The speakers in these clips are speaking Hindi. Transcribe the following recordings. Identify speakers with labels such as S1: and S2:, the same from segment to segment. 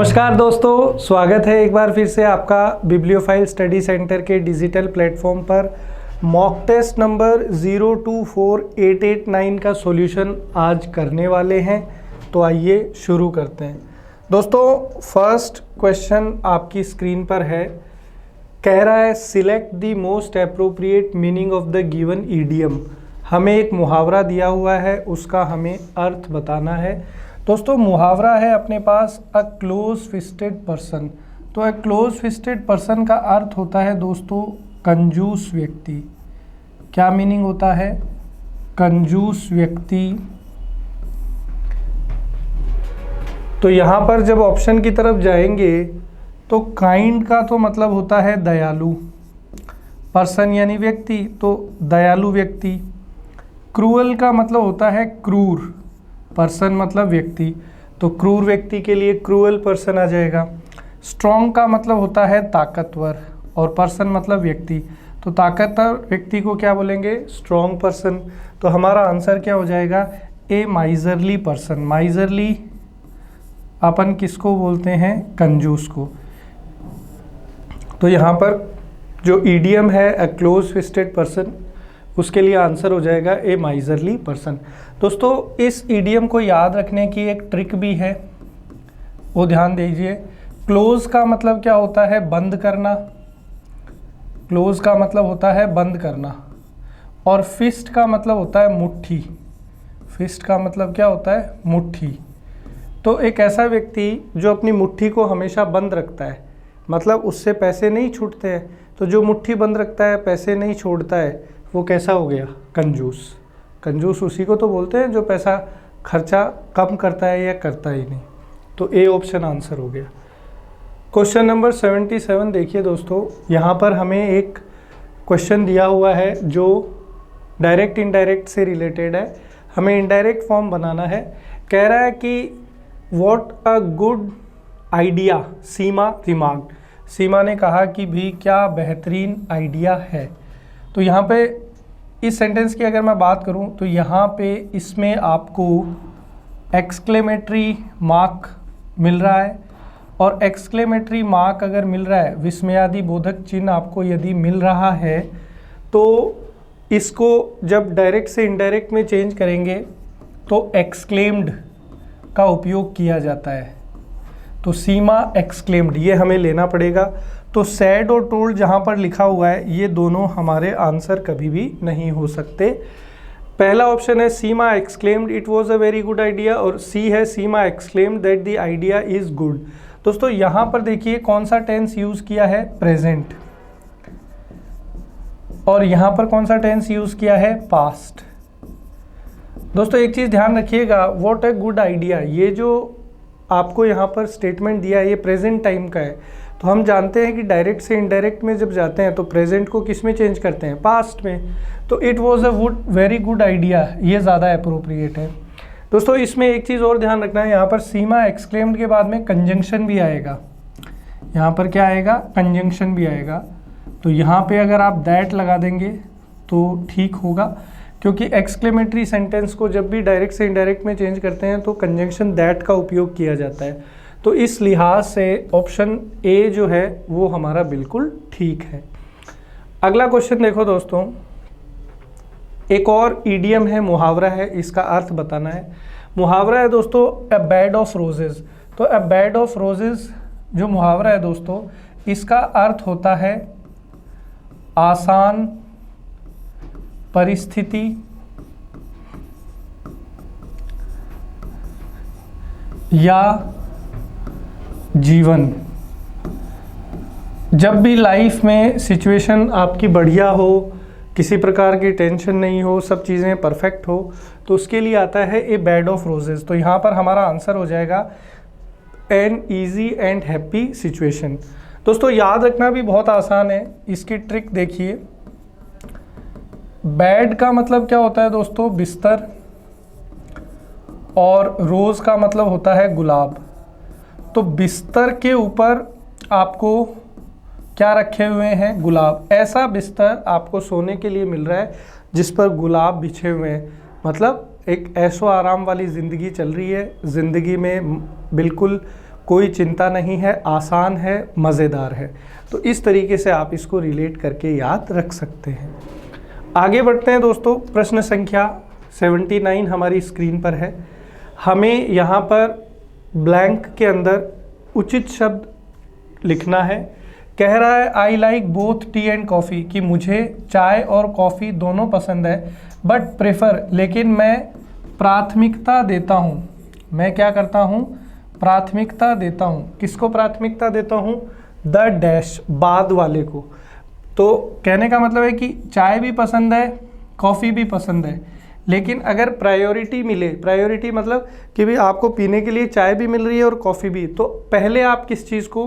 S1: नमस्कार दोस्तों, स्वागत है एक बार फिर से आपका बिब्लियोफाइल स्टडी सेंटर के डिजिटल प्लेटफॉर्म पर। मॉक टेस्ट नंबर 024889 का सॉल्यूशन आज करने वाले हैं। तो आइए शुरू करते हैं। दोस्तों, फर्स्ट क्वेश्चन आपकी स्क्रीन पर है। कह रहा है select the most appropriate meaning of the given idiom. हमें एक मुहावरा दिया हुआ है, उसका हमें अर्थ बताना है। दोस्तों, मुहावरा है अपने पास अ क्लोज फिस्टेड पर्सन। तो अ क्लोज फिस्टेड पर्सन का अर्थ होता है दोस्तों कंजूस व्यक्ति। क्या मीनिंग होता है? कंजूस व्यक्ति। तो यहाँ पर जब ऑप्शन की तरफ जाएंगे तो काइंड का तो मतलब होता है दयालु। पर्सन यानी व्यक्ति, तो दयालु व्यक्ति। क्रूअल का मतलब होता है क्रूर। पर्सन मतलब व्यक्ति, तो क्रूर व्यक्ति के लिए क्रूअल पर्सन आ जाएगा। स्ट्रॉन्ग का मतलब होता है ताकतवर, और पर्सन मतलब व्यक्ति, तो ताकतवर व्यक्ति को क्या बोलेंगे? Strong person. तो हमारा आंसर क्या हो जाएगा? ए माइजरली पर्सन। माइजरली अपन किसको बोलते हैं? कंजूस को। तो यहाँ पर जो ईडियम है अ क्लोज फिस्टेड पर्सन, उसके लिए आंसर हो जाएगा ए माइजरली पर्सन। दोस्तों, इस ईडियम को याद रखने की एक ट्रिक भी है, वो ध्यान दीजिए। क्लोज का मतलब क्या होता है? बंद करना। क्लोज का मतलब होता है बंद करना। और फिस्ट का मतलब होता है मुट्ठी। फिस्ट का मतलब क्या होता है? मुट्ठी। तो एक ऐसा व्यक्ति जो अपनी मुट्ठी को हमेशा बंद रखता है, मतलब उससे पैसे नहीं छूटते हैं, तो जो मुट्ठी बंद रखता है, पैसे नहीं छोड़ता है, वो कैसा हो गया? कंजूस। कंजूस उसी को तो बोलते हैं जो पैसा खर्चा कम करता है या करता ही नहीं। तो ए ऑप्शन आंसर हो गया। क्वेश्चन नंबर 77 देखिए दोस्तों, यहाँ पर हमें एक क्वेश्चन दिया हुआ है जो डायरेक्ट इनडायरेक्ट से रिलेटेड है। हमें इनडायरेक्ट फॉर्म बनाना है। कह रहा है कि what a good idea Seema remarked. Seema ने कहा कि भी क्या बेहतरीन आइडिया है। तो यहाँ पे इस सेंटेंस की अगर मैं बात करूँ तो यहाँ पे इसमें आपको एक्सक्लेमेटरी मार्क मिल रहा है, और एक्सक्लेमेटरी मार्क अगर मिल रहा है, विस्मयादि बोधक चिन्ह आपको यदि मिल रहा है, तो इसको जब डायरेक्ट से इनडायरेक्ट में चेंज करेंगे तो एक्सक्लेम्ड का उपयोग किया जाता है। तो सीमा एक्सक्लेम्ड, ये हमें लेना पड़ेगा। तो सैड और टोल्ड जहाँ पर लिखा हुआ है, ये दोनों हमारे आंसर कभी भी नहीं हो सकते। पहला ऑप्शन है Seema exclaimed it was a very good idea, और सी है Seema exclaimed that the idea is good. दोस्तों, यहाँ पर देखिए कौन सा टेंस यूज किया है? प्रेजेंट। और यहाँ पर कौन सा टेंस यूज किया है? पास्ट। दोस्तों, एक चीज ध्यान रखिएगा, व्हाट अ गुड आइडिया, ये जो आपको यहाँ पर स्टेटमेंट दिया है, ये प्रेजेंट टाइम का है। तो हम जानते हैं कि डायरेक्ट से इनडायरेक्ट में जब जाते हैं तो प्रेजेंट को किस में चेंज करते हैं? पास्ट में। तो it was a very good idea, ये ज़्यादा अप्रोप्रिएट है। दोस्तों, इसमें एक चीज़ और ध्यान रखना है, यहाँ पर सीमा एक्सक्लेम्ड के बाद में कंजंक्शन भी आएगा। यहाँ पर क्या आएगा? कंजंक्शन भी आएगा। तो यहाँ पे अगर आप दैट लगा देंगे तो ठीक होगा, क्योंकि एक्सक्लेमेटरी सेंटेंस को जब भी डायरेक्ट से इनडायरेक्ट में चेंज करते हैं तो कंजंक्शन दैट का उपयोग किया जाता है। तो इस लिहाज से ऑप्शन ए जो है वो हमारा बिल्कुल ठीक है। अगला क्वेश्चन देखो दोस्तों, एक और ईडियम है, मुहावरा है, इसका अर्थ बताना है। मुहावरा है दोस्तों अ बेड ऑफ रोजेज। तो अ बेड ऑफ रोजेज जो मुहावरा है दोस्तों, इसका अर्थ होता है आसान परिस्थिति या जीवन। जब भी लाइफ में सिचुएशन आपकी बढ़िया हो, किसी प्रकार की टेंशन नहीं हो, सब चीज़ें परफेक्ट हो, तो उसके लिए आता है ए बेड ऑफ रोजेज। तो यहाँ पर हमारा आंसर हो जाएगा an easy and happy situation. दोस्तों, याद रखना भी बहुत आसान है, इसकी ट्रिक देखिए। बेड का मतलब क्या होता है दोस्तों? बिस्तर। और रोज़ का मतलब होता है गुलाब। तो बिस्तर के ऊपर आपको क्या रखे हुए हैं? गुलाब। ऐसा बिस्तर आपको सोने के लिए मिल रहा है जिस पर गुलाब बिछे हुए हैं, मतलब एक ऐशो आराम वाली ज़िंदगी चल रही है। ज़िंदगी में बिल्कुल कोई चिंता नहीं है, आसान है, मज़ेदार है। तो इस तरीके से आप इसको रिलेट करके याद रख सकते हैं। आगे बढ़ते हैं दोस्तों। प्रश्न संख्या 79 हमारी स्क्रीन पर है। हमें यहाँ पर ब्लैंक के अंदर उचित शब्द लिखना है। कह रहा है I like both T and coffee, कि मुझे चाय और कॉफ़ी दोनों पसंद है, बट प्रेफर, लेकिन मैं प्राथमिकता देता हूँ। मैं क्या करता हूँ? प्राथमिकता देता हूँ। किसको प्राथमिकता देता हूँ? द डैश, बाद वाले को। तो कहने का मतलब है कि चाय भी पसंद है, कॉफ़ी भी पसंद है, लेकिन अगर प्रायोरिटी मिले, प्रायोरिटी मतलब कि भी आपको पीने के लिए चाय भी मिल रही है और कॉफ़ी भी, तो पहले आप किस चीज़ को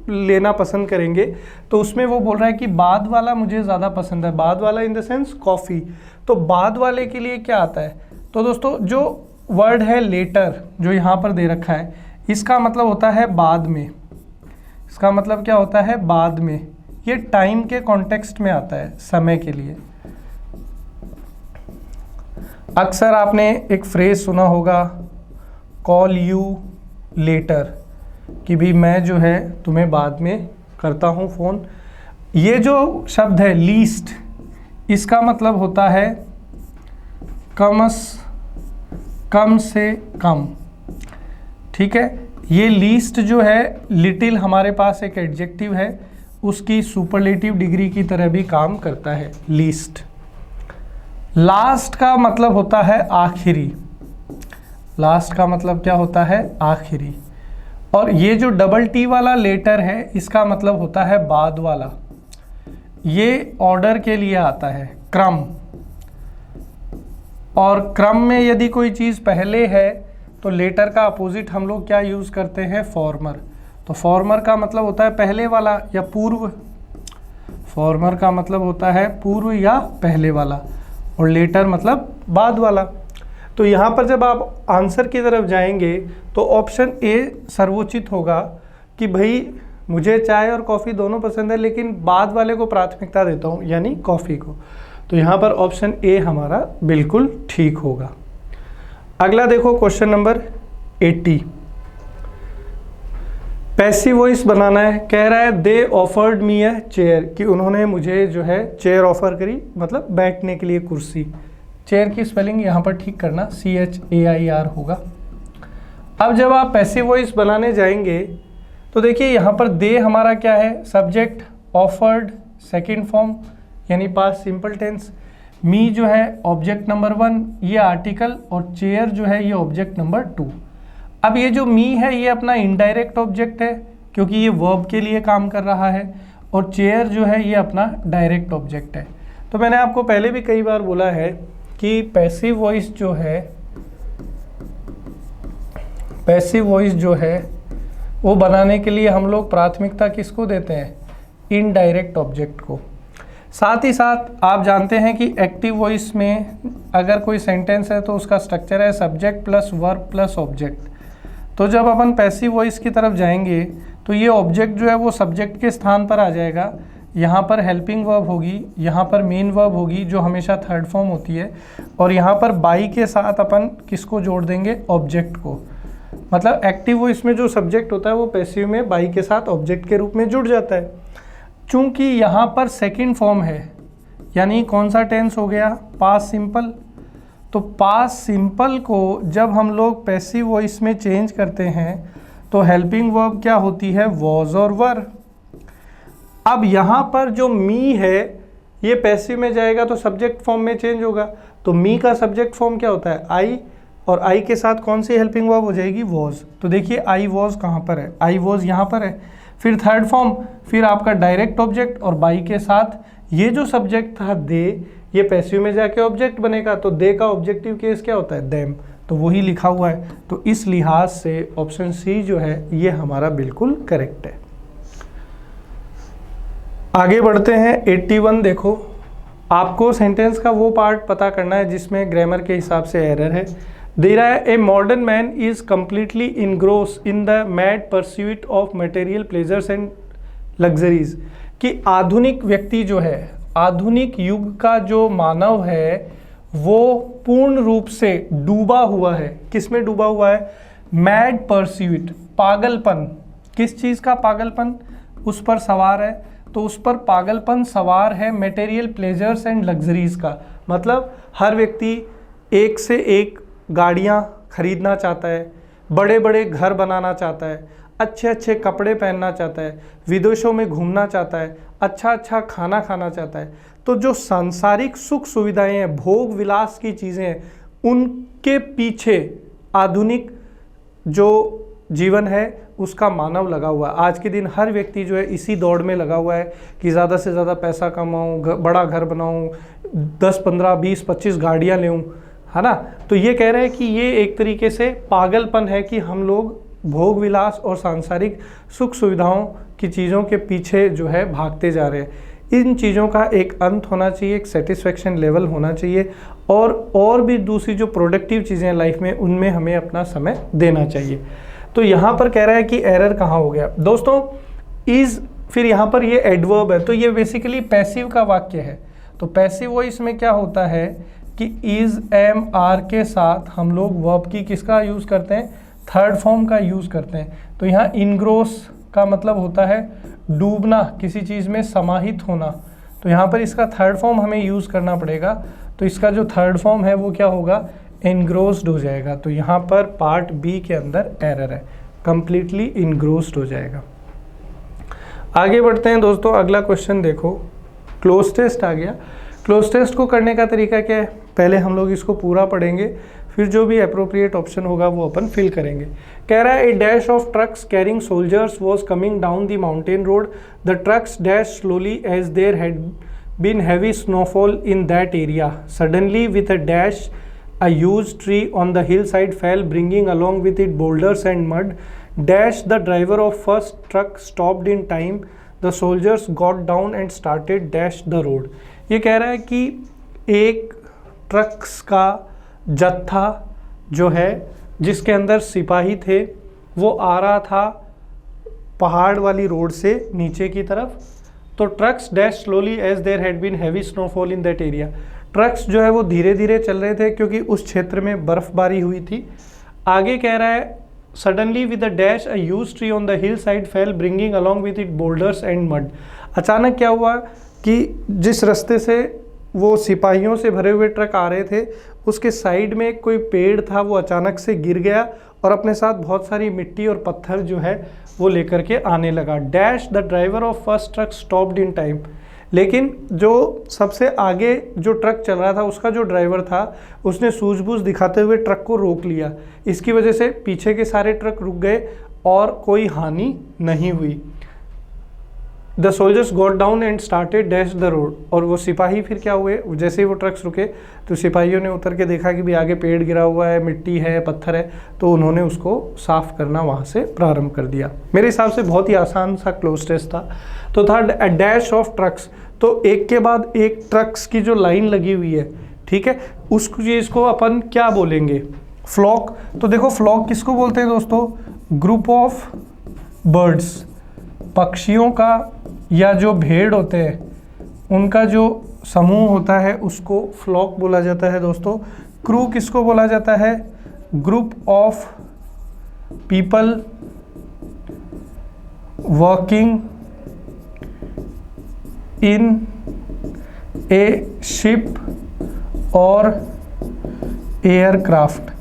S1: लेना पसंद करेंगे? तो उसमें वो बोल रहा है कि बाद वाला मुझे ज़्यादा पसंद है। बाद वाला इन द सेंस कॉफ़ी। तो बाद वाले के लिए क्या आता है? तो दोस्तों जो वर्ड है लेटर, जो यहाँ पर दे रखा है, इसका मतलब होता है बाद में। इसका मतलब क्या होता है? बाद में। ये टाइम के कॉन्टेक्स्ट में आता है, समय के लिए। अक्सर आपने एक फ्रेज सुना होगा, कॉल यू लेटर, कि भी मैं जो है तुम्हें बाद में करता हूँ फ़ोन। ये जो शब्द है लीस्ट, इसका मतलब होता है कम से कम। ठीक है, ये लीस्ट जो है, लिटिल हमारे पास एक एडजेक्टिव है, उसकी सुपरलेटिव डिग्री की तरह भी काम करता है लीस्ट। लास्ट का मतलब होता है आखिरी। लास्ट का मतलब क्या होता है? आखिरी। और ये जो डबल टी वाला लेटर है, इसका मतलब होता है बाद वाला। ये ऑर्डर के लिए आता है, क्रम। और क्रम में यदि कोई चीज़ पहले है तो लेटर का अपोजिट हम लोग क्या यूज़ करते हैं? फॉर्मर। तो फॉर्मर का मतलब होता है पहले वाला या पूर्व। फॉर्मर का मतलब होता है पूर्व या पहले वाला, और लेटर मतलब बाद वाला। तो यहाँ पर जब आप आंसर की तरफ जाएंगे तो ऑप्शन ए सर्वोचित होगा कि भाई मुझे चाय और कॉफ़ी दोनों पसंद है, लेकिन बाद वाले को प्राथमिकता देता हूँ, यानी कॉफ़ी को। तो यहाँ पर ऑप्शन ए हमारा बिल्कुल ठीक होगा। अगला देखो क्वेश्चन नंबर 80। पैसिव वॉइस बनाना है। कह रहा है they offered me a chair, कि उन्होंने मुझे जो है चेयर ऑफर करी, मतलब बैठने के लिए कुर्सी। चेयर की स्पेलिंग यहाँ पर ठीक करना, CHAIR होगा। अब जब आप पैसिव वॉइस बनाने जाएंगे तो देखिए यहाँ पर दे हमारा क्या है? सब्जेक्ट, ऑफर्ड सेकंड फॉर्म यानी पास्ट सिंपल टेंस, मी जो है ऑब्जेक्ट नंबर 1, ये आर्टिकल, और चेयर जो है ये ऑब्जेक्ट नंबर 2। अब ये जो मी है ये अपना इनडायरेक्ट ऑब्जेक्ट है, क्योंकि ये वर्ब के लिए काम कर रहा है, और चेयर जो है ये अपना डायरेक्ट ऑब्जेक्ट है। तो मैंने आपको पहले भी कई बार बोला है कि पैसिव वॉइस जो है वो बनाने के लिए हम लोग प्राथमिकता किसको देते हैं? इनडायरेक्ट ऑब्जेक्ट को। साथ ही साथ आप जानते हैं कि एक्टिव वॉइस में अगर कोई सेंटेंस है तो उसका स्ट्रक्चर है subject plus verb plus object. तो जब अपन पैसिव वॉइस की तरफ जाएंगे तो ये ऑब्जेक्ट जो है वो सब्जेक्ट के स्थान पर आ जाएगा। यहाँ पर हेल्पिंग वर्ब होगी, यहाँ पर मेन वर्ब होगी जो हमेशा थर्ड फॉर्म होती है, और यहाँ पर बाई के साथ अपन किसको जोड़ देंगे? ऑब्जेक्ट को। मतलब एक्टिव वॉइस में जो सब्जेक्ट होता है वो पैसिव में बाई के साथ ऑब्जेक्ट के रूप में जुड़ जाता है। चूंकि यहाँ पर सेकंड फॉर्म है, यानी कौन सा टेंस हो गया? Past simple. तो पास्ट सिंपल को जब हम लोग पैसिव वॉइस में चेंज करते हैं तो हेल्पिंग वर्ब क्या होती है? वॉज और वर। अब यहाँ पर जो मी है ये पैसिव में जाएगा तो सब्जेक्ट फॉर्म में चेंज होगा। तो मी का सब्जेक्ट फॉर्म क्या होता है? आई, और आई के साथ कौन सी हेल्पिंग वर्ब हो जाएगी? वॉज। तो देखिए आई वॉज कहाँ पर है? आई वॉज यहाँ पर है। फिर थर्ड फॉर्म, फिर आपका डायरेक्ट ऑब्जेक्ट, और बाई के साथ ये जो सब्जेक्ट था दे, ये पैसिव में जाके ऑब्जेक्ट बनेगा। तो दे का ऑब्जेक्टिव केस क्या होता है? देम। तो वही लिखा हुआ है। तो इस लिहाज से ऑप्शन सी जो है ये हमारा बिल्कुल करेक्ट है। आगे बढ़ते हैं 81। देखो, आपको सेंटेंस का वो पार्ट पता करना है जिसमें ग्रामर के हिसाब से एरर है। दे रहा है a modern man is completely engrossed in the mad pursuit of material pleasures and luxuries, कि आधुनिक व्यक्ति जो है, आधुनिक युग का जो मानव है वो पूर्ण रूप से डूबा हुआ है। किस में डूबा हुआ है? Mad pursuit. पागलपन, किस चीज़ का पागलपन उस पर सवार है, तो उस पर पागलपन सवार है मटेरियल प्लेजर्स एंड लग्जरीज का। मतलब हर व्यक्ति एक से एक गाड़ियाँ खरीदना चाहता है, बड़े बड़े घर बनाना चाहता है, अच्छे अच्छे कपड़े पहनना चाहता है, विदेशों में घूमना चाहता है, अच्छा अच्छा खाना खाना चाहता है। तो जो सांसारिक सुख सुविधाएं हैं, भोग विलास की चीज़ें हैं, उनके पीछे आधुनिक जो जीवन है उसका मानव लगा हुआ है। आज के दिन हर व्यक्ति जो है इसी दौड़ में लगा हुआ है कि ज़्यादा से ज़्यादा पैसा कमाऊँ, बड़ा घर बनाऊँ, 10 15 20 25 गाड़ियाँ लेऊँ, है ना। तो ये कह रहे हैं कि ये एक तरीके से पागलपन है कि हम लोग भोग विलास और सांसारिक सुख सुविधाओं की चीज़ों के पीछे जो है भागते जा रहे हैं। इन चीज़ों का एक अंत होना चाहिए, एक सेटिस्फेक्शन लेवल होना चाहिए, और भी दूसरी जो प्रोडक्टिव चीज़ें हैं लाइफ में, उनमें हमें अपना समय देना चाहिए। तो यहाँ पर कह रहा है कि एरर कहाँ हो गया दोस्तों, इज़, फिर यहाँ पर ये एडवर्ब है, तो ये बेसिकली पैसिव का वाक्य है। तो पैसिव वॉइस में क्या होता है कि इज़, एम, आर के साथ हम लोग वर्ब की किसका यूज़ करते हैं, थर्ड फॉर्म का यूज़ करते हैं। तो यहाँ इनग्रोस का मतलब होता है डूबना, किसी चीज़ में समाहित होना। तो यहाँ पर इसका थर्ड फॉर्म हमें यूज़ करना पड़ेगा। तो इसका जो थर्ड फॉर्म है वो क्या होगा, एनग्रोस्ड हो जाएगा। तो यहाँ पर पार्ट बी के अंदर एरर है, कंप्लीटली इनग्रोस्ड हो जाएगा। आगे बढ़ते हैं दोस्तों, अगला क्वेश्चन देखो, क्लोज टेस्ट आ गया। क्लोज टेस्ट को करने का तरीका क्या है, पहले हम लोग इसको पूरा पढ़ेंगे, फिर जो भी अप्रोप्रिएट ऑप्शन होगा वो अपन फिल करेंगे। कह रहा है a dash of trucks carrying soldiers was coming down the mountain road, the trucks dash slowly as there had been heavy snowfall in that area, suddenly with a dash a huge tree on the hillside fell, bringing along with it boulders and mud. Dash, the driver of first truck stopped in time. The soldiers got down and started dash the road. ये कह रहा है कि एक ट्रक्स का जत्था जो है जिसके अंदर सिपाही थे वो आ रहा था पहाड़ वाली रोड से नीचे की तरफ। तो trucks dash slowly as there had been heavy snowfall in that area, trucks जो है वो धीरे धीरे चल रहे थे क्योंकि उस क्षेत्र में बर्फबारी हुई थी। आगे कह रहा है suddenly with a dash a huge tree on the hill side fail, bringing along with it boulders and mud. अचानक क्या हुआ कि जिस रास्ते से वो सिपाहियों से भरे हुए ट्रक आ रहे थे उसके साइड में कोई पेड़ था, वो अचानक से गिर गया और अपने साथ बहुत सारी मिट्टी और पत्थर जो है वो लेकर के आने लगा। Dash, the driver of first truck stopped in time, लेकिन जो सबसे आगे जो ट्रक चल रहा था उसका जो ड्राइवर था उसने सूझबूझ दिखाते हुए ट्रक को रोक लिया। इसकी वजह से पीछे के सारे ट्रक रुक गए और कोई हानि नहीं हुई। The soldiers got down and started dash the road, और वो सिपाही फिर क्या हुए, जैसे ही वो ट्रक्स रुके तो सिपाहियों ने उतर के देखा कि भी आगे पेड़ गिरा हुआ है, मिट्टी है, पत्थर है, तो उन्होंने उसको साफ करना वहाँ से प्रारंभ कर दिया। मेरे हिसाब से बहुत ही आसान सा क्लोज टेस्ट था। तो था अ डैश ऑफ ट्रक्स, तो एक के बाद एक ट्रक्स की जो लाइन लगी हुई है, ठीक है, उस चीज़ को अपन क्या बोलेंगे, फ्लॉक। तो देखो फ्लॉक किसको बोलते हैं दोस्तों, ग्रुप ऑफ बर्ड्स, पक्षियों का या जो भेड़ होते हैं उनका जो समूह होता है उसको फ्लॉक बोला जाता है दोस्तों। क्रू किसको बोला जाता है, group of people working in A ship और एयरक्राफ्ट,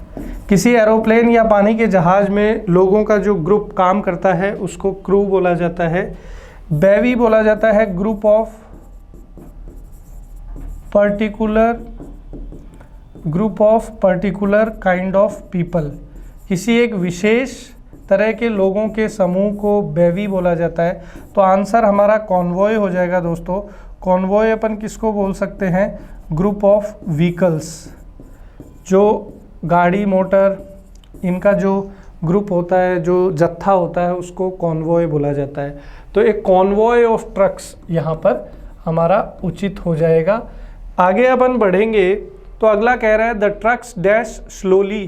S1: किसी एरोप्लेन या पानी के जहाज में लोगों का जो ग्रुप काम करता है उसको क्रू बोला जाता है। बेवी बोला जाता है group of particular kind of people, किसी एक विशेष तरह के लोगों के समूह को बेवी बोला जाता है। तो आंसर हमारा कॉन्वॉय हो जाएगा दोस्तों। कॉन्वॉय अपन किसको बोल सकते हैं, ग्रुप ऑफ व्हीकल्स, जो गाड़ी मोटर इनका जो ग्रुप होता है, जो जत्था होता है, उसको कॉन्वॉय बोला जाता है। तो एक कॉन्वॉय ऑफ ट्रक्स यहाँ पर हमारा उचित हो जाएगा। आगे अपन बढ़ेंगे तो अगला कह रहा है the trucks dash slowly,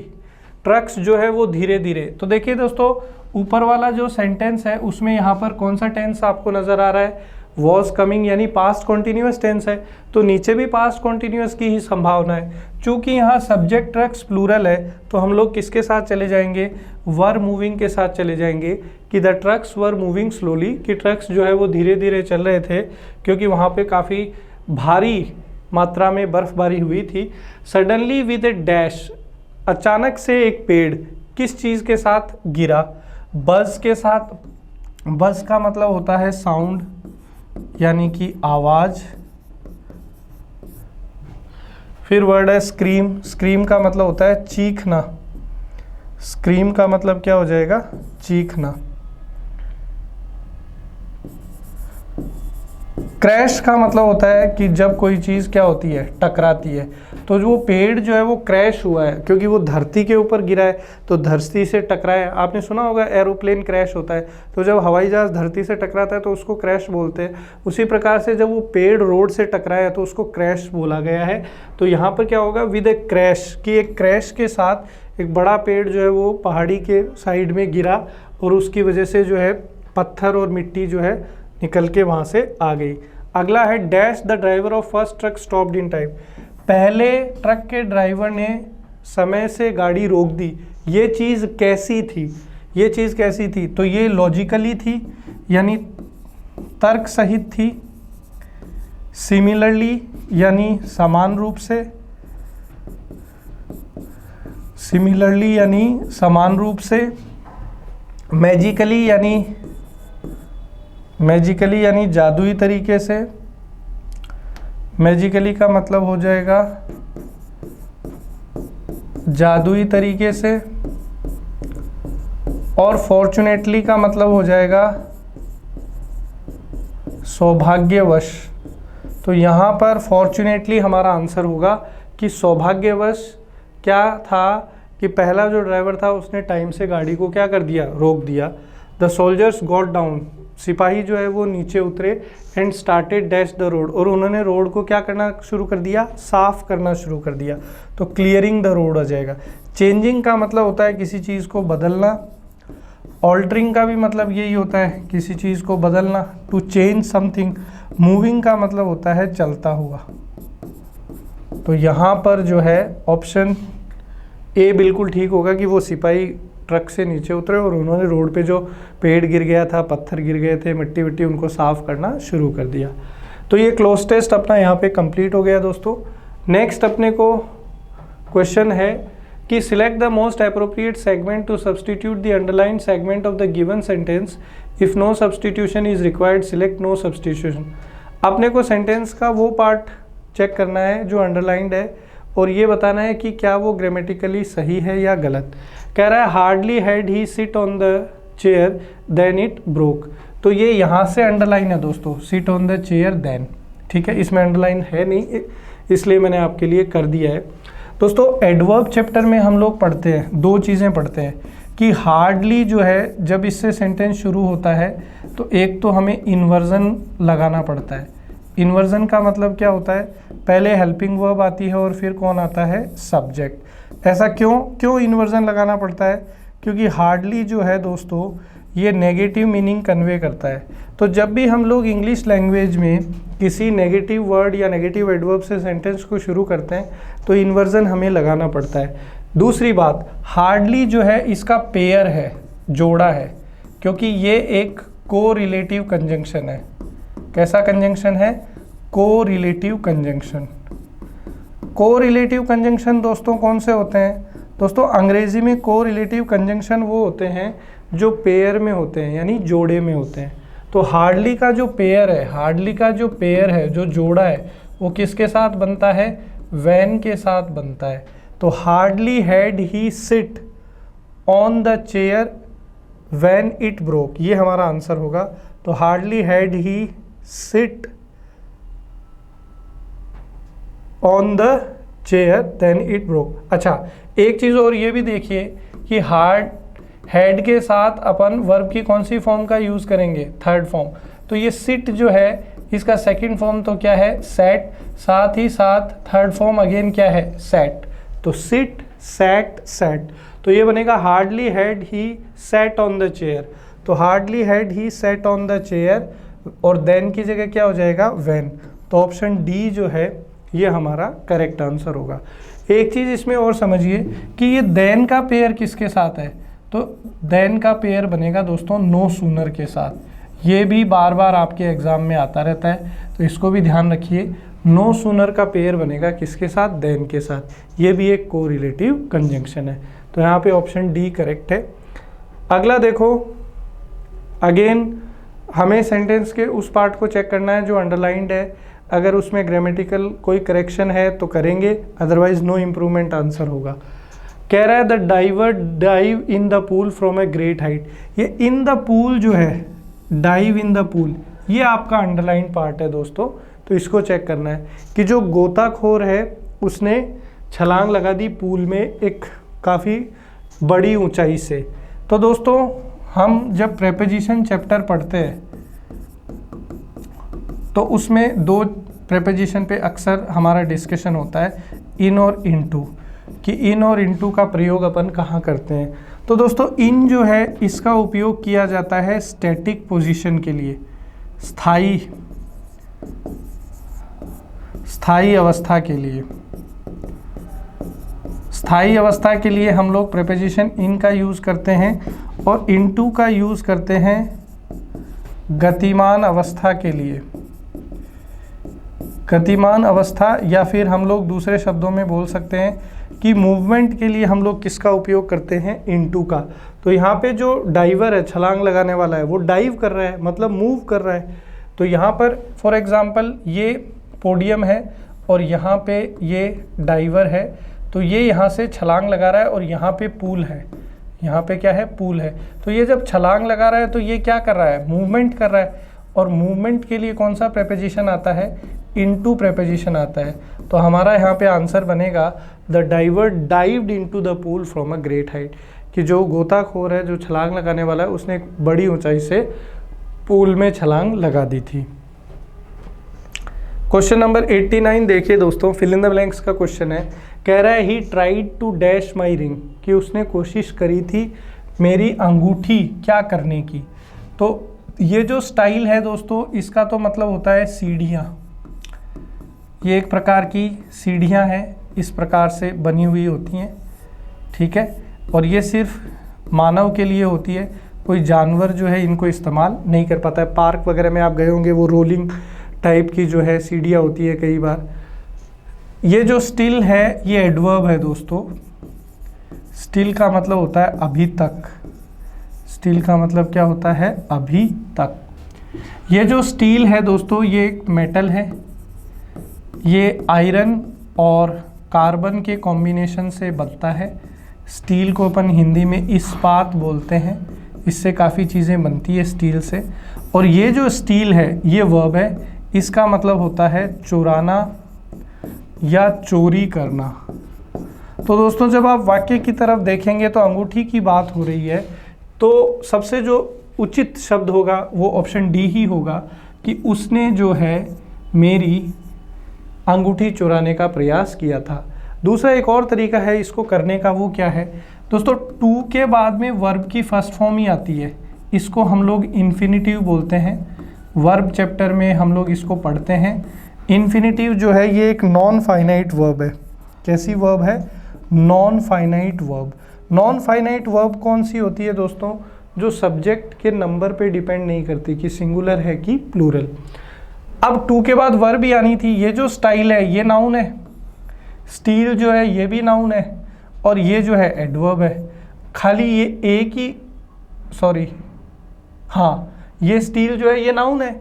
S1: trucks जो है वो धीरे धीरे। तो देखिए दोस्तों ऊपर वाला जो सेंटेंस है उसमें यहाँ पर कौन सा टेंस आपको नज़र आ रहा है, वॉज कमिंग यानी पास्ट कॉन्टिन्यूस टेंस है, तो नीचे भी पास्ट कॉन्टिन्यूस की ही संभावना है। चूंकि यहाँ सब्जेक्ट ट्रक्स प्लूरल है तो हम लोग किसके साथ चले जाएंगे, वर मूविंग के साथ चले जाएंगे कि the trucks were moving slowly, कि ट्रक्स जो है वो धीरे धीरे चल रहे थे क्योंकि वहाँ पे काफ़ी भारी मात्रा में बर्फबारी हुई थी। सडनली विद ए डैश, अचानक से एक पेड़ किस चीज़ के साथ गिरा, बज के साथ। बज का मतलब होता है साउंड यानी कि आवाज़। फिर वर्ड है स्क्रीम, स्क्रीम का मतलब होता है चीखना। स्क्रीम का मतलब क्या हो जाएगा, चीखना। क्रैश का मतलब होता है कि जब कोई चीज़ क्या होती है, टकराती है। तो जो पेड़ जो है वो क्रैश हुआ है क्योंकि वो धरती के ऊपर गिरा है, तो धरती से टकराया। आपने सुना होगा एरोप्लेन क्रैश होता है, तो जब हवाई जहाज़ धरती से टकराता है तो उसको क्रैश बोलते हैं। उसी प्रकार से जब वो पेड़ रोड से टकराया तो उसको क्रैश बोला गया है। तो यहाँ पर क्या होगा, विद ए क्रैश, कि एक क्रैश के साथ एक बड़ा पेड़ जो है वो पहाड़ी के साइड में गिरा और उसकी वजह से जो है पत्थर और मिट्टी जो है निकल के वहाँ से आ गई। अगला है dash the driver of first truck stopped in time, पहले ट्रक के ड्राइवर ने समय से गाड़ी रोक दी। ये चीज़ कैसी थी, ये चीज़ कैसी थी, तो ये लॉजिकली थी यानी तर्क सहित थी। सिमिलरली यानी समान रूप से, सिमिलरली यानी समान रूप से। मैजिकली यानी जादुई तरीके से। मैजिकली का मतलब हो जाएगा जादुई तरीके से। और फॉर्चुनेटली का मतलब हो जाएगा सौभाग्यवश। तो यहाँ पर फॉर्चुनेटली हमारा आंसर होगा कि सौभाग्यवश क्या था कि पहला जो ड्राइवर था उसने टाइम से गाड़ी को क्या कर दिया, रोक दिया। द सोल्जर्स गॉट डाउन, सिपाही जो है वो नीचे उतरे। And started dash the road, और उन्होंने रोड को क्या करना शुरू कर दिया, साफ करना शुरू कर दिया। तो क्लियरिंग द रोड आ जाएगा। चेंजिंग का मतलब होता है किसी चीज़ को बदलना। ऑल्टरिंग का भी मतलब यही होता है, किसी चीज़ को बदलना, टू चेंज समथिंग। मूविंग का मतलब होता है चलता हुआ। तो यहाँ पर जो है ऑप्शन ए बिल्कुल ठीक होगा कि वो सिपाही ट्रक से नीचे उतरे और उन्होंने रोड पे जो पेड़ गिर गया था, पत्थर गिर गए थे, मिट्टी विट्टी, उनको साफ करना शुरू कर दिया। तो ये क्लोज टेस्ट अपना यहाँ पे कंप्लीट हो गया दोस्तों। नेक्स्ट अपने को क्वेश्चन है कि select the most appropriate segment to substitute the underlined segment of the given sentence. If no substitution is required select no substitution. अपने को सेंटेंस का वो पार्ट चेक करना है जो अंडरलाइंड है और ये बताना है कि क्या वो ग्रामेटिकली सही है या गलत। कह रहा है hardly had he sit on the chair then it broke. तो ये यहाँ से अंडरलाइन है दोस्तों, sit on the chair then, ठीक है, इसमें अंडरलाइन है नहीं इसलिए मैंने आपके लिए कर दिया है। दोस्तों एडवर्ब चैप्टर में हम लोग पढ़ते हैं, दो चीज़ें पढ़ते हैं कि हार्डली जो है जब इससे सेंटेंस शुरू होता है तो एक तो हमें इन्वर्जन लगाना पड़ता है। इन्वर्जन का मतलब क्या होता है, पहले हेल्पिंग वर्ब आती है और फिर कौन आता है, सब्जेक्ट। ऐसा क्यों इन्वर्जन लगाना पड़ता है, क्योंकि हार्डली जो है दोस्तों ये नेगेटिव मीनिंग कन्वे करता है। तो जब भी हम लोग इंग्लिश लैंग्वेज में किसी नेगेटिव वर्ड या नेगेटिव एडवर्ब से सेंटेंस को शुरू करते हैं तो इन्वर्जन हमें लगाना पड़ता है। दूसरी बात, हार्डली जो है इसका पेयर है, जोड़ा है, क्योंकि ये एक को रिलेटिव कंजंक्शन है। कैसा कंजंक्शन है, को रिलेटिव कंजंक्शन। को रिलेटिव कंजंक्शन दोस्तों कौन से होते हैं, दोस्तों अंग्रेजी में को रिलेटिव कंजंक्शन वो होते हैं जो पेयर में होते हैं यानी जोड़े में होते हैं। तो हार्डली का जो पेयर है, हार्डली का जो पेयर है, जो जोड़ा है, वो किसके साथ बनता है, वैन के साथ बनता है। तो hardly had he sit on the chair when it broke, ये हमारा आंसर होगा। तो hardly had he sit on the chair then it broke. अच्छा एक चीज़ और ये भी देखिए कि हार्ड हैड के साथ अपन वर्ब की कौन सी फॉर्म का यूज़ करेंगे, थर्ड फॉर्म। तो ये सिट जो है इसका सेकंड फॉर्म तो क्या है, सेट, साथ ही साथ थर्ड फॉर्म अगेन क्या है, सेट। तो सिट, सेट, सेट, तो ये बनेगा hardly had he set on the chair. तो hardly had he set on the chair और देन की जगह क्या हो जाएगा, व्हेन। तो ऑप्शन डी जो है ये हमारा करेक्ट आंसर होगा। एक चीज़ इसमें और समझिए कि ये देन का पेयर किसके साथ है, तो देन का पेयर बनेगा दोस्तों नो सूनर के साथ। ये भी बार बार आपके एग्जाम में आता रहता है, तो इसको भी ध्यान रखिए। नो सूनर का पेयर बनेगा किसके साथ, देन के साथ। ये भी एक कोरिलेटिव कंजंक्शन है, तो यहाँ पे ऑप्शन डी करेक्ट है। अगला देखो, अगेन हमें सेंटेंस के उस पार्ट को चेक करना है जो अंडरलाइंड है। अगर उसमें ग्रामेटिकल कोई करेक्शन है तो करेंगे, अदरवाइज नो इम्प्रूवमेंट आंसर होगा। कह रहा है the diver dive in the pool from a great height. ये इन द पूल जो है, डाइव इन द पूल, ये आपका अंडरलाइन पार्ट है दोस्तों। तो इसको चेक करना है कि जो गोताखोर है उसने छलांग लगा दी पूल में एक काफ़ी बड़ी ऊंचाई से। तो दोस्तों हम जब प्रेपोजिशन चैप्टर पढ़ते हैं तो उसमें दो प्रेपोजिशन पे अक्सर हमारा डिस्कशन होता है, इन और इनटू, कि इन और इनटू का प्रयोग अपन कहाँ करते हैं। तो दोस्तों इन जो है इसका उपयोग किया जाता है स्टैटिक पोजीशन के लिए, स्थायी अवस्था के लिए। स्थायी अवस्था के लिए हम लोग प्रेपोजिशन इन का यूज़ करते हैं, और इनटू का यूज़ करते हैं गतिमान अवस्था के लिए। गतिमान अवस्था, या फिर हम लोग दूसरे शब्दों में बोल सकते हैं कि मूवमेंट के लिए हम लोग किसका उपयोग करते हैं, इनटू का। तो यहाँ पे जो डाइवर है, छलांग लगाने वाला है, वो डाइव कर रहा है, मतलब मूव कर रहा है। तो यहाँ पर फॉर एग्जांपल ये पोडियम है और यहाँ पे ये डाइवर है, तो ये यहाँ से छलांग लगा रहा है और यहाँ पे पूल है, यहाँ पे क्या है, पूल है। तो ये जब छलांग लगा रहा है तो ये क्या कर रहा है, मूवमेंट कर रहा है। और मूवमेंट के लिए कौन सा प्रेपोजिशन आता है, इनटू प्रेपोजिशन आता है। तो हमारा यहाँ पे आंसर बनेगा the diver dived into the pool from a great height, कि जो गोताखोर है, जो छलांग लगाने वाला है, उसने एक बड़ी ऊंचाई से पूल में छलांग लगा दी थी। क्वेश्चन नंबर 89 देखिए दोस्तों, फिल इन द ब्लैंक्स का क्वेश्चन है। कह रहा है he tried to dash my ring, कि उसने कोशिश करी थी मेरी अंगूठी क्या करने की। तो ये जो स्टाइल है दोस्तों, इसका तो मतलब होता है सीढ़ियाँ। ये एक प्रकार की सीढ़ियाँ हैं, इस प्रकार से बनी हुई होती हैं, ठीक है। और ये सिर्फ मानव के लिए होती है, कोई जानवर जो है इनको इस्तेमाल नहीं कर पाता है। पार्क वगैरह में आप गए होंगे, वो रोलिंग टाइप की जो है सीढ़ियाँ होती है कई बार। ये जो स्टिल है ये एडवर्ब है दोस्तों। स्टिल का मतलब होता है अभी तक। स्टील का मतलब क्या होता है, अभी तक। ये जो स्टील है दोस्तों ये एक मेटल है, ये आयरन और कार्बन के कॉम्बिनेशन से बनता है। स्टील को अपन हिंदी में इस्पात बोलते हैं, इससे काफ़ी चीज़ें बनती है स्टील से। और ये जो स्टील है ये वर्ब है, इसका मतलब होता है चुराना या चोरी करना। तो दोस्तों जब आप वाक्य की तरफ देखेंगे तो अंगूठी की बात हो रही है, तो सबसे जो उचित शब्द होगा वो ऑप्शन डी ही होगा कि उसने जो है मेरी अंगूठी चुराने का प्रयास किया था। दूसरा एक और तरीका है इसको करने का, वो क्या है दोस्तों, टू के बाद में वर्ब की फर्स्ट फॉर्म ही आती है, इसको हम लोग इन्फिनिटिव बोलते हैं। वर्ब चैप्टर में हम लोग इसको पढ़ते हैं। इन्फिनिटिव जो है ये एक नॉन फाइनाइट वर्ब है। कैसी वर्ब है, non finite verb. Non finite verb कौन सी होती है दोस्तों, जो सब्जेक्ट के नंबर पे डिपेंड नहीं करती कि सिंगुलर है कि प्लूरल। अब टू के बाद वर्ब ही आनी थी। ये जो स्टाइल है ये नाउन है, स्टील जो है ये भी नाउन है, और ये जो है एडवर्ब है। खाली ये एक ही, सॉरी हाँ, ये स्टील जो है ये नाउन है,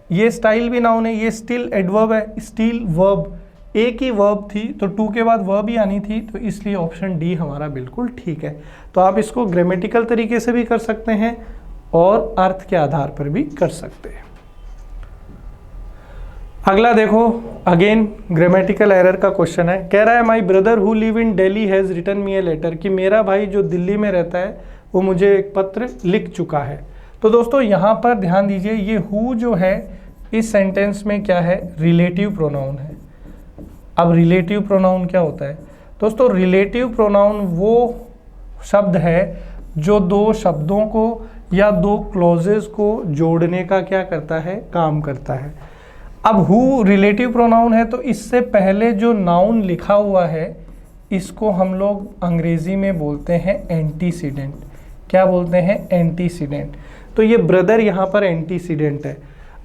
S1: ये स्टाइल भी नाउन है, ये स्टिल एडवर्ब है, स्टील वर्ब, एक ही वर्ब थी तो टू के बाद वर्ब ही आनी थी, तो इसलिए ऑप्शन डी हमारा बिल्कुल ठीक है। तो आप इसको ग्रामेटिकल तरीके से भी कर सकते हैं और अर्थ के आधार पर भी कर सकते हैं। अगला देखो, अगेन ग्रामेटिकल एरर का क्वेश्चन है। कह रहा है my brother who live in Delhi has written me a letter, कि मेरा भाई जो दिल्ली में रहता है वो मुझे एक पत्र लिख चुका है। तो दोस्तों यहाँ पर ध्यान दीजिए, ये हु जो है इस सेंटेंस में क्या है, रिलेटिव प्रोनाउन है। अब रिलेटिव प्रोनाउन क्या होता है दोस्तों, रिलेटिव प्रोनाउन वो शब्द है जो दो शब्दों को या दो क्लॉजेस को जोड़ने का क्या करता है, काम करता है। अब हु रिलेटिव प्रोनाउन है तो इससे पहले जो नाउन लिखा हुआ है इसको हम लोग अंग्रेजी में बोलते हैं एंटीसीडेंट। क्या बोलते हैं, एंटीसीडेंट। तो ये ब्रदर यहाँ पर एंटीसीडेंट है।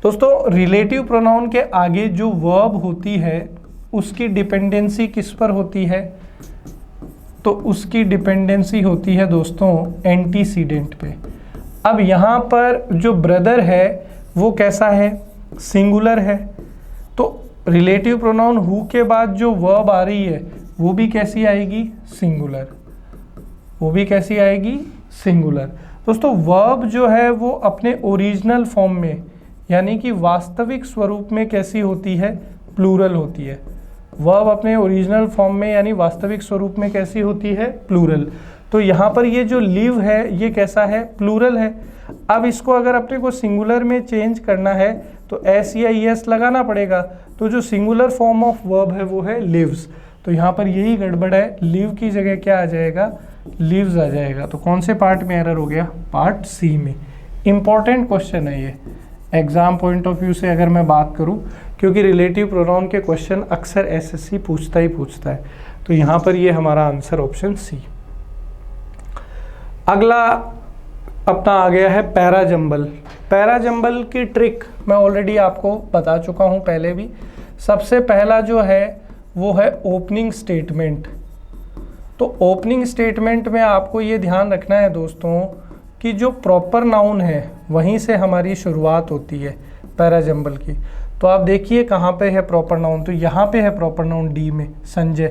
S1: दोस्तों रिलेटिव प्रोनाउन के आगे जो वर्ब होती है उसकी डिपेंडेंसी किस पर होती है, तो उसकी डिपेंडेंसी होती है दोस्तों एंटीसीडेंट पे। अब यहाँ पर जो ब्रदर है वो कैसा है, सिंगुलर है, तो रिलेटिव प्रोनाउन हु के बाद जो वर्ब आ रही है वो भी कैसी आएगी, सिंगुलर। वो भी कैसी आएगी, सिंगुलर। दोस्तों वर्ब जो है वो अपने ओरिजिनल फॉर्म में यानी कि वास्तविक स्वरूप में कैसी होती है, प्लूरल होती है। वर्ब अपने ओरिजिनल फॉर्म में यानी वास्तविक स्वरूप में कैसी होती है, प्लूरल। तो यहाँ पर ये जो लिव है ये कैसा है, प्लूरल है। अब इसको अगर अपने को सिंगुलर में चेंज करना है तो एस या एस लगाना पड़ेगा। तो जो सिंगुलर फॉर्म ऑफ वर्ब है वो है लिव्स। तो यहाँ पर यही गड़बड़ है, लिव की जगह क्या आ जाएगा, लिव्स आ जाएगा। तो कौन से पार्ट में एरर हो गया, पार्ट सी में। इंपॉर्टेंट क्वेश्चन है ये एग्जाम पॉइंट ऑफ व्यू से अगर मैं बात करूं, क्योंकि रिलेटिव प्रोनाउन के क्वेश्चन अक्सर एसएससी पूछता ही पूछता है। तो यहाँ पर ये हमारा आंसर ऑप्शन सी। अगला अपना आ गया है पैराजंबल। पैराजंबल की ट्रिक मैं ऑलरेडी आपको बता चुका हूँ पहले भी। सबसे पहला जो है वो है ओपनिंग स्टेटमेंट। तो ओपनिंग स्टेटमेंट में आपको ये ध्यान रखना है दोस्तों कि जो प्रॉपर नाउन है वहीं से हमारी शुरुआत होती है पैराजंबल की। तो आप देखिए कहाँ पे है प्रॉपर नाउन, तो यहाँ पे है प्रॉपर नाउन डी में, संजय,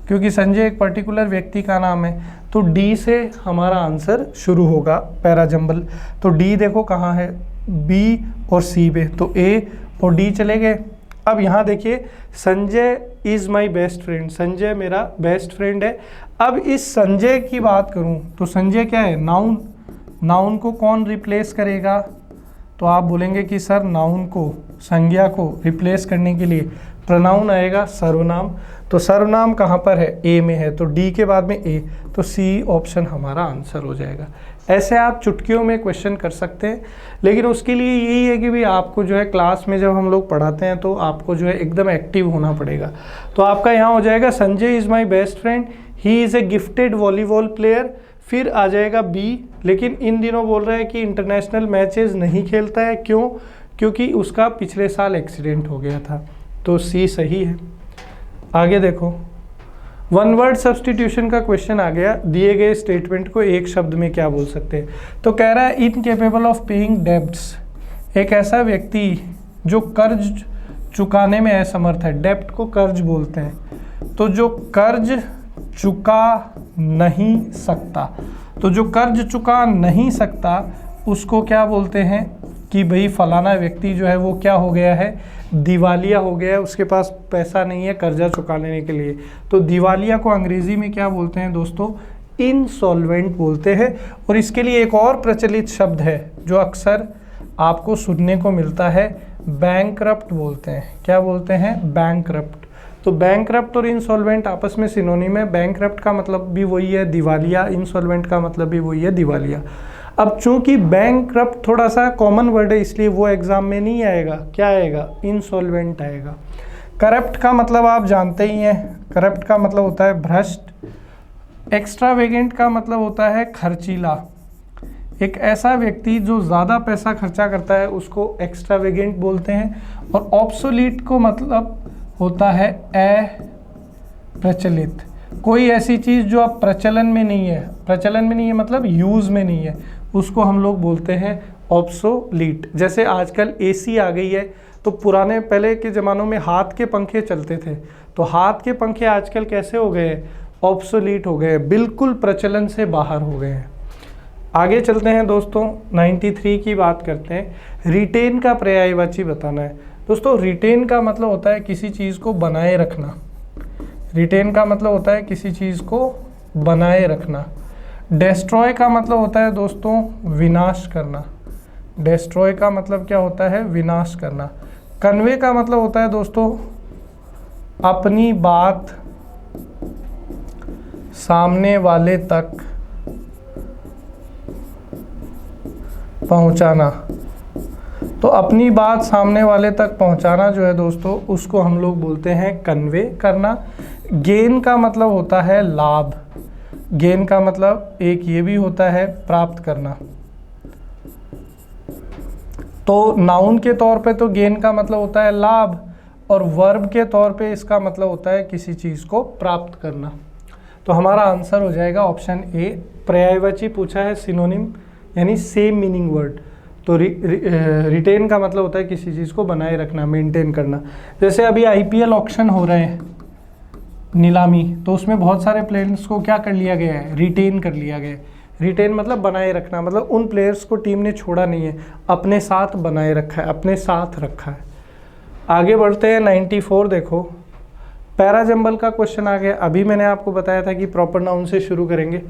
S1: क्योंकि संजय एक पर्टिकुलर व्यक्ति का नाम है। तो डी से हमारा आंसर शुरू होगा पैराजंबल। तो डी देखो कहाँ है, बी और सी पे, तो ए और डी चले गए। अब यहाँ देखिए Sanjay is my best friend, Sanjay मेरा बेस्ट फ्रेंड है। अब इस संजय की बात करूँ तो संजय क्या है, नाउन। नाउन को कौन रिप्लेस करेगा, तो आप बोलेंगे कि सर नाउन को, संज्ञा को रिप्लेस करने के लिए प्रोनाउन आएगा सर्वनाम। तो सर्वनाम कहाँ पर है, ए में है, तो डी के बाद में ए, तो सी ऑप्शन हमारा आंसर हो जाएगा। ऐसे आप चुटकियों में क्वेश्चन कर सकते हैं, लेकिन उसके लिए यही है कि भी आपको जो है क्लास में जब हम लोग पढ़ाते हैं तो आपको जो है एकदम एक्टिव होना पड़ेगा। तो आपका यहाँ हो जाएगा Sanjay is my best friend, he is a gifted volleyball player. फिर आ जाएगा बी, लेकिन इन दिनों बोल रहा है कि इंटरनेशनल मैचेस नहीं खेलता है, क्यों, क्योंकि उसका पिछले साल एक्सीडेंट हो गया था। तो सी सही है। आगे देखो, वन वर्ड सब्सटीट्यूशन का क्वेश्चन आ गया। दिए गए स्टेटमेंट को एक शब्द में क्या बोल सकते हैं, तो कह रहा है इनकेपेबल ऑफ पेइंग डेब्ट्स, एक ऐसा व्यक्ति जो कर्ज चुकाने में असमर्थ है। डेब्ट को कर्ज बोलते हैं। तो जो कर्ज चुका नहीं सकता, तो जो कर्ज चुका नहीं सकता उसको क्या बोलते हैं कि भाई फलाना व्यक्ति जो है वो क्या हो गया है, दिवालिया हो गया है, उसके पास पैसा नहीं है कर्जा चुका लेने के लिए। तो दिवालिया को अंग्रेजी में क्या बोलते हैं दोस्तों, इनसॉल्वेंट बोलते हैं। और इसके लिए एक और प्रचलित शब्द है जो अक्सर आपको सुनने को मिलता है, बैंकरप्ट बोलते हैं। क्या बोलते हैं, बैंकरप्ट। तो बैंकरप्ट और इंसॉल्वेंट आपस में सिनोनिम है। बैंकरप्ट का मतलब भी वही है दिवालिया, इंसॉल्वेंट का मतलब भी वही है दिवालिया। अब चूंकि बैंकरप्ट थोड़ा सा कॉमन वर्ड है इसलिए वो एग्जाम में नहीं आएगा, क्या आएगा, इंसॉल्वेंट आएगा। करप्ट का मतलब आप जानते ही हैं, करप्ट का मतलब होता है भ्रष्ट। एक्स्ट्रावेगेंट का मतलब होता है खर्चीला। एक ऐसा व्यक्ति जो ज़्यादा पैसा खर्चा करता है उसको एक्स्ट्रावेगेंट बोलते हैं। और ऑब्सोलीट को मतलब होता है अप्रचलित। कोई ऐसी चीज़ जो अब प्रचलन में नहीं है, प्रचलन में नहीं है मतलब यूज़ में नहीं है, उसको हम लोग बोलते हैं ऑब्सोलीट। जैसे आजकल एसी आ गई है, तो पुराने पहले के ज़मानों में हाथ के पंखे चलते थे, तो हाथ के पंखे आजकल कैसे हो गए, ऑब्सोलीट हो गए, बिल्कुल प्रचलन से बाहर हो गए हैं। आगे चलते हैं दोस्तों, 93 की बात करते हैं। रिटेन का पर्यायवाची बताना है। दोस्तों रिटेन का मतलब होता है किसी चीज़ को बनाए रखना। रिटेन का मतलब होता है किसी चीज़ को बनाए रखना। डेस्ट्रॉय का मतलब होता है दोस्तों विनाश करना। डेस्ट्रॉय का मतलब क्या होता है, विनाश करना। कन्वे का मतलब होता है दोस्तों अपनी बात सामने वाले तक पहुंचाना। तो अपनी बात सामने वाले तक पहुंचाना जो है दोस्तों, उसको हम लोग बोलते हैं कन्वे करना। गेन का मतलब होता है लाभ, गेन का मतलब एक ये भी होता है प्राप्त करना। तो नाउन के तौर पे तो गेन का मतलब होता है लाभ, और वर्ब के तौर पे इसका मतलब होता है किसी चीज़ को प्राप्त करना। तो हमारा आंसर हो जाएगा ऑप्शन ए। पर्यायवाची पूछा है, सिनोनिम यानी सेम मीनिंग वर्ड। तो रिटेन का मतलब होता है किसी चीज़ को बनाए रखना, मेंटेन करना। जैसे अभी आईपीएल ऑक्शन हो रहे हैं, नीलामी, तो उसमें बहुत सारे प्लेयर्स को क्या कर लिया गया है, रिटेन कर लिया गया है। रिटेन मतलब बनाए रखना, मतलब उन प्लेयर्स को टीम ने छोड़ा नहीं है, अपने साथ बनाए रखा है, अपने साथ रखा है। आगे बढ़ते हैं 94। देखो पैराजंबल का क्वेश्चन आ गया। अभी मैंने आपको बताया था कि प्रॉपर नाउन से शुरू करेंगे।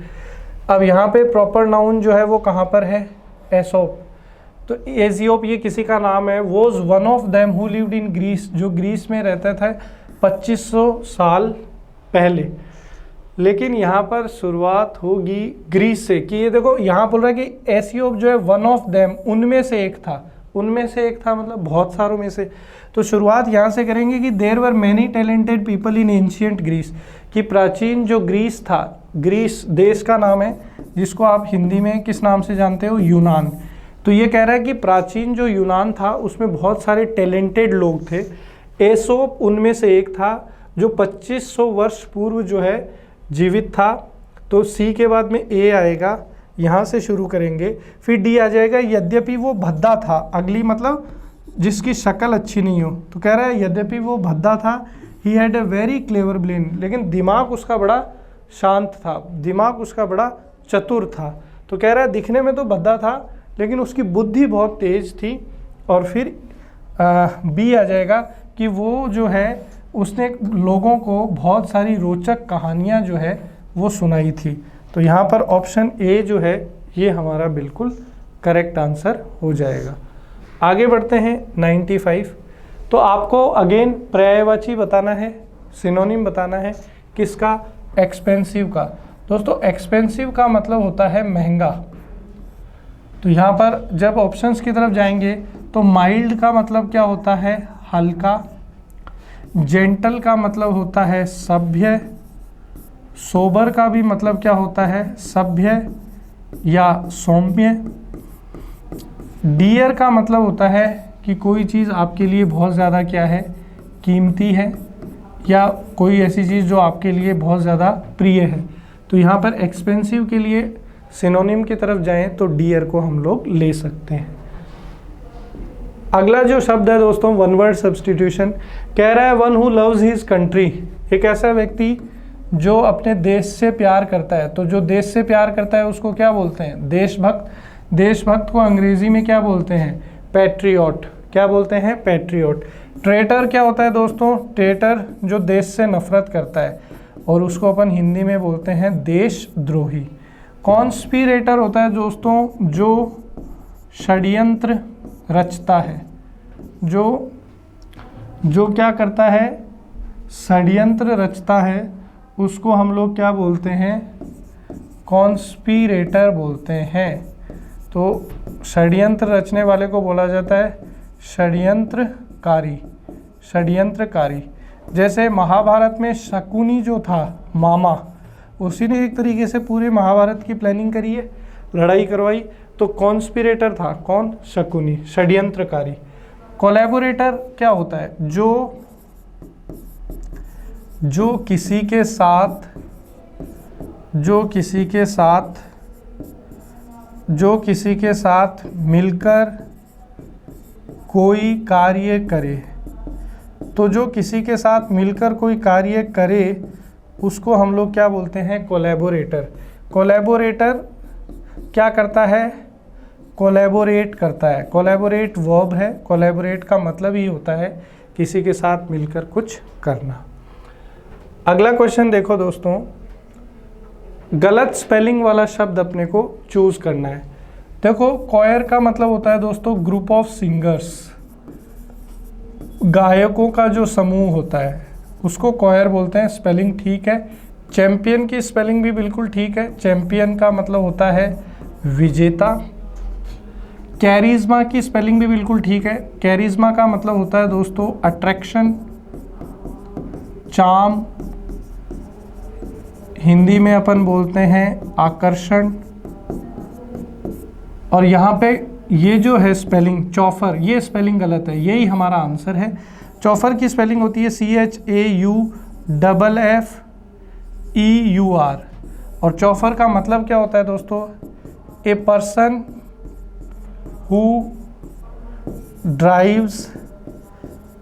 S1: अब यहाँ पे प्रॉपर नाउन जो है वो कहाँ पर है, एसोप। तो एजियोप ये किसी का नाम है। Was one of them who lived in Greece, जो ग्रीस में रहता था 2500 साल पहले। लेकिन यहाँ पर शुरुआत होगी ग्रीस से, कि ये देखो यहाँ बोल रहा है कि एसियोप जो है वन ऑफ देम, उनमें से एक था। उनमें से एक था मतलब बहुत सारों में से। तो शुरुआत यहाँ से करेंगे कि there were many talented people in ancient Greece, कि प्राचीन जो ग्रीस था, ग्रीस देश का नाम है जिसको आप हिंदी में किस नाम से जानते हो, यूनान। तो ये कह रहा है कि प्राचीन जो यूनान था उसमें बहुत सारे टैलेंटेड लोग थे। एसोप उनमें से एक था जो 2500 वर्ष पूर्व जो है जीवित था। तो सी के बाद में ए आएगा, यहाँ से शुरू करेंगे, फिर डी आ जाएगा। यद्यपि वो भद्दा था, अगली मतलब जिसकी शक्ल अच्छी नहीं हो। तो कह रहा है यद्यपि वो भद्दा था, he had a very clever brain, लेकिन दिमाग उसका बड़ा शांत था, दिमाग उसका बड़ा चतुर था। तो कह रहा है दिखने में तो भद्दा था लेकिन उसकी बुद्धि बहुत तेज थी। और फिर बी आ जाएगा कि वो जो है उसने लोगों को बहुत सारी रोचक कहानियाँ जो है वो सुनाई थी। तो यहाँ पर ऑप्शन ए जो है ये हमारा बिल्कुल करेक्ट आंसर हो जाएगा। आगे बढ़ते हैं 95। तो आपको अगेन पर्यायवाची बताना है, सिनोनिम बताना है, किसका, एक्सपेंसिव का। दोस्तों एक्सपेंसिव का मतलब होता है महंगा। तो यहाँ पर जब ऑप्शंस की तरफ जाएंगे तो माइल्ड का मतलब क्या होता है, हल्का। जेंटल का मतलब होता है सभ्य। सोबर का भी मतलब क्या होता है, सभ्य या सौम्य। डियर का मतलब होता है कि कोई चीज़ आपके लिए बहुत ज़्यादा क्या है, कीमती है, या कोई ऐसी चीज़ जो आपके लिए बहुत ज़्यादा प्रिय है। तो यहाँ पर एक्सपेंसिव के लिए सिनोनिम की तरफ जाएं तो डियर को हम लोग ले सकते हैं। अगला जो शब्द है दोस्तों, वन वर्ड सब्स्टिट्यूशन। कह रहा है one who loves his country, एक ऐसा व्यक्ति जो अपने देश से प्यार करता है। तो जो देश से प्यार करता है उसको क्या बोलते हैं, देशभक्त। देशभक्त को अंग्रेजी में क्या बोलते हैं, पैट्रियट। क्या बोलते हैं, पैट्रियट। ट्रेटर क्या होता है दोस्तों, ट्रेटर जो देश से नफरत करता है, और उसको अपन हिंदी में बोलते हैं देशद्रोही। कॉन्स्पिरेटर होता है दोस्तों जो षड्यंत्र रचता है, जो क्या करता है, षड्यंत्र रचता है, उसको हम लोग क्या बोलते हैं, कॉन्स्पिरेटर बोलते हैं। तो षड्यंत्र रचने वाले को बोला जाता है षड्यंत्रकारी, षड्यंत्रकारी। जैसे महाभारत में शकुनी जो था मामा, उसी ने एक तरीके से पूरे महाभारत की प्लानिंग करी है, लड़ाई करवाई। तो कॉन्स्पिरेटर था कौन, शकुनी, षड्यंत्रकारी। कोलैबोरेटर क्या होता है, जो किसी के साथ मिलकर कोई कार्य करे। तो जो किसी के साथ मिलकर कोई कार्य करे उसको हम लोग क्या बोलते हैं, कोलैबोरेटर। कोलैबोरेटर क्या करता है, कोलैबोरेट करता है। कोलैबोरेट वर्ब है, कोलैबोरेट का मतलब ही होता है किसी के साथ मिलकर कुछ करना। अगला क्वेश्चन देखो दोस्तों, गलत स्पेलिंग वाला शब्द अपने को चूज करना है। देखो कॉयर का मतलब होता है दोस्तों ग्रुप ऑफ सिंगर्स, गायकों का जो समूह होता है उसको कॉयर बोलते हैं। स्पेलिंग ठीक है। चैंपियन की स्पेलिंग भी बिल्कुल ठीक है। चैंपियन का मतलब होता है विजेता। कैरिज्मा की स्पेलिंग भी बिल्कुल ठीक है। कैरिज्मा का मतलब होता है दोस्तों अट्रैक्शन, चार्म, हिंदी में अपन बोलते हैं आकर्षण। और यहाँ पे ये जो है स्पेलिंग चौफर, ये स्पेलिंग गलत है, यही हमारा आंसर है। चौफर की स्पेलिंग होती है CHAUFFEUR। और चौफर का मतलब क्या होता है दोस्तों? A person who drives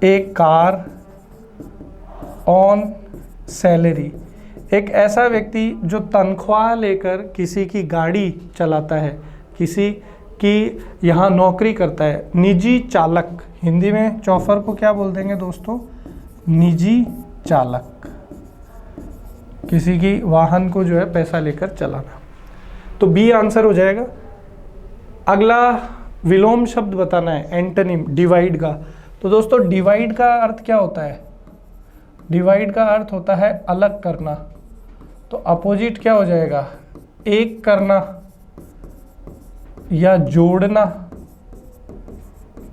S1: A car on salary. एक ऐसा व्यक्ति जो तनख्वाह लेकर किसी की गाड़ी चलाता है, किसी की यहाँ नौकरी करता है। निजी चालक, हिंदी में चौफर को क्या बोल देंगे दोस्तों? निजी चालक, किसी की वाहन को जो है पैसा लेकर चलाना। तो बी आंसर हो जाएगा। अगला विलोम शब्द बताना है, एंटोनिम, डिवाइड का। तो दोस्तों डिवाइड का अर्थ क्या होता है? डिवाइड का अर्थ होता है अलग करना। तो अपोजिट क्या हो जाएगा? एक करना या जोड़ना।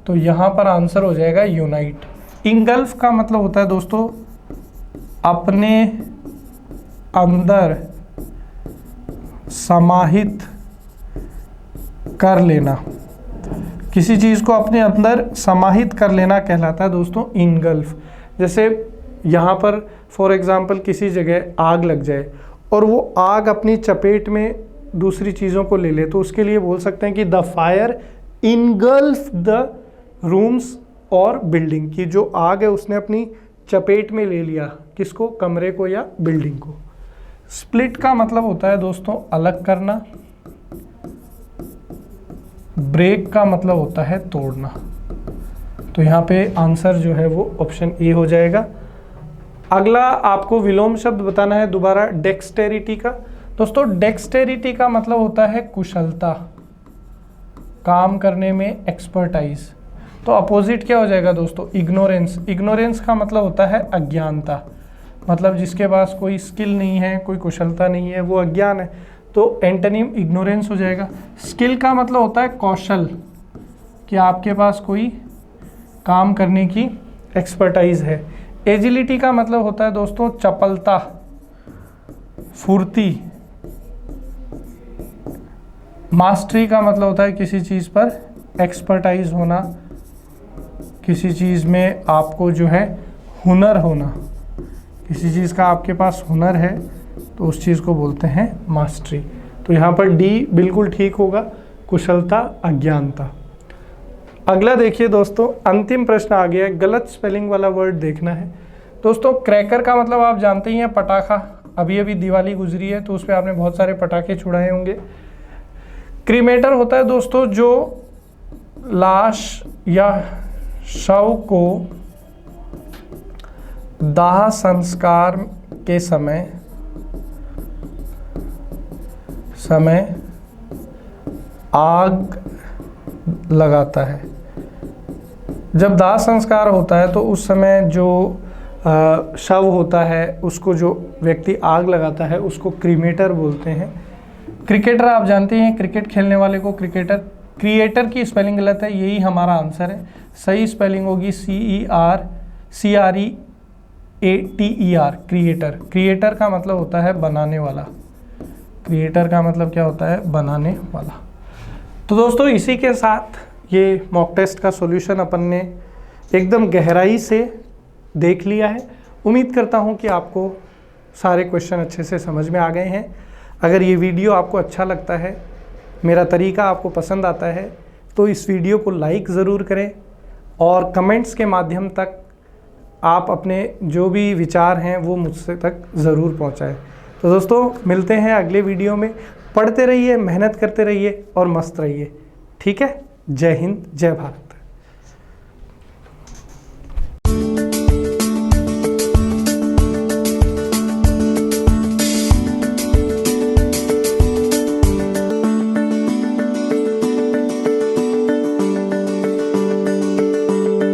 S1: तो यहां पर आंसर हो जाएगा यूनाइट। इंगल्फ का मतलब होता है दोस्तों अपने अंदर समाहित कर लेना। किसी चीज को अपने अंदर समाहित कर लेना कहलाता है दोस्तों इनगल्फ। जैसे यहाँ पर फॉर एग्जाम्पल किसी जगह आग लग जाए और वो आग अपनी चपेट में दूसरी चीज़ों को ले ले, तो उसके लिए बोल सकते हैं कि the fire engulf the rooms और बिल्डिंग। की जो आग है उसने अपनी चपेट में ले लिया, किसको? कमरे को या बिल्डिंग को। स्प्लिट का मतलब होता है दोस्तों अलग करना। ब्रेक का मतलब होता है तोड़ना। तो यहाँ पे आंसर जो है वो ऑप्शन ए हो जाएगा। अगला आपको विलोम शब्द बताना है दोबारा, डेक्सटेरिटी का। दोस्तों डेक्सटेरिटी का मतलब होता है कुशलता, काम करने में एक्सपर्टाइज। तो अपोजिट क्या हो जाएगा दोस्तों? इग्नोरेंस। इग्नोरेंस का मतलब होता है अज्ञानता, मतलब जिसके पास कोई स्किल नहीं है, कोई कुशलता नहीं है, वो अज्ञान है। तो एंटोनिम इग्नोरेंस हो जाएगा। स्किल का मतलब होता है कौशल, कि आपके पास कोई काम करने की एक्सपर्टाइज है। एजिलिटी का मतलब होता है दोस्तों चपलता, फुर्ती। मास्टरी का मतलब होता है किसी चीज़ पर एक्सपर्टाइज होना, किसी चीज़ में आपको जो है हुनर होना। किसी चीज़ का आपके पास हुनर है तो उस चीज़ को बोलते हैं मास्टरी। तो यहाँ पर डी बिल्कुल ठीक होगा, कुशलता, अज्ञानता। अगला देखिए दोस्तों, अंतिम प्रश्न आ गया है, गलत स्पेलिंग वाला वर्ड देखना है। दोस्तों क्रैकर का मतलब आप जानते ही हैं पटाखा। अभी अभी दिवाली गुजरी है तो उस पर आपने बहुत सारे पटाखे छुड़ाए होंगे। क्रीमेटर होता है दोस्तों जो लाश या शव को दाह संस्कार के समय आग लगाता है। जब दाह संस्कार होता है तो उस समय जो शव होता है उसको जो व्यक्ति आग लगाता है उसको क्रीमेटर बोलते हैं। क्रिकेटर आप जानते हैं, क्रिकेट खेलने वाले को क्रिकेटर। क्रिएटर की स्पेलिंग गलत है, यही हमारा आंसर है। सही स्पेलिंग होगी CREATER, क्रिएटर। क्रिएटर का मतलब होता है बनाने वाला। क्रिएटर का मतलब क्या होता है? बनाने वाला। तो दोस्तों इसी के साथ ये मॉक टेस्ट का सॉल्यूशन अपन ने एकदम गहराई से देख लिया है। उम्मीद करता हूँ कि आपको सारे क्वेश्चन अच्छे से समझ में आ गए हैं। अगर ये वीडियो आपको अच्छा लगता है, मेरा तरीका आपको पसंद आता है, तो इस वीडियो को लाइक ज़रूर करें और कमेंट्स के माध्यम तक आप अपने जो भी विचार हैं वो मुझसे तक ज़रूर पहुँचाएं। तो दोस्तों मिलते हैं अगले वीडियो में। पढ़ते रहिए, मेहनत करते रहिए और मस्त रहिए। ठीक है? जय हिंद, जय भारत।